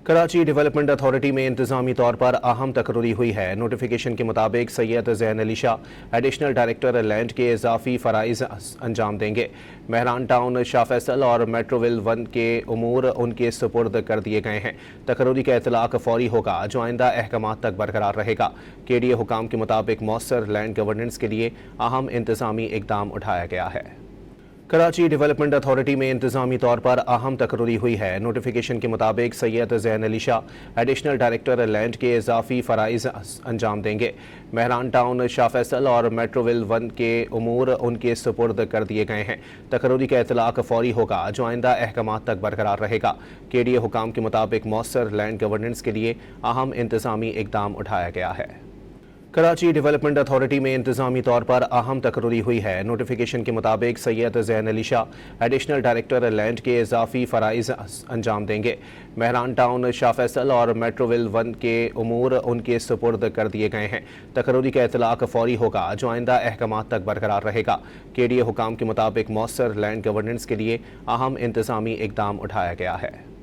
Karachi development authority में इंतजामी तौर पर अहम तकर्री हुई है। नोटिफिकेशन के मुताबिक Syed Zain Ali Shah additional director land के इजाफी फ़राइज़ अंजाम देंगे। महरान टाउन, शाह फैसल और मेट्रोविल 1 के उमूर उनके सुपुर्द कर दिए गए हैं। तकर्री का इतलाक़ फ़ौरी होगा जो आइंदा अहकामात तक बरकरार रहेगा। KDA हुकाम के मुताबिक मौसर लैंड गवर्नेंस के लिए अहम इंतजामी इक़दाम उठाया गया है। कराची डेवलपमेंट अथॉरिटी में इंतजामी तौर पर अहम तकर्री हुई है। नोटिफिकेशन के मुताबिक Syed Zain Ali Shah additional director land के इजाफी फ़राइज़ अंजाम देंगे। महरान टाउन, शाह फैसल और मेट्रोविल 1 के उमूर उनके सुपुर्द कर दिए गए हैं। तकर्री का इतलाक़ फ़ौरी होगा जो आइंदा अहकामात तक बरकरार रहेगा। KDA हुकाम के मुताबिक मौसर लैंड गवर्नेंस के लिए अहम इंतजामी इक़दाम उठाया गया है। कराची डेवलपमेंट अथॉरिटी में इंतजामी तौर पर अहम तकर्री हुई है। नोटिफिकेशन के मुताबिक Syed Zain Ali Shah additional director land के इजाफी फ़राइज़ अंजाम देंगे। महरान टाउन, शाह फैसल और मेट्रोविल 1 के उमूर उनके सुपुर्द कर दिए गए हैं। तकर्री का इतलाक़ फ़ौरी होगा जो आइंदा अहकामात तक बरकरार रहेगा। KDA हुकाम के मुताबिक मौसर लैंड गवर्नेंस के लिए अहम इंतजामी इक़दाम उठाया गया है।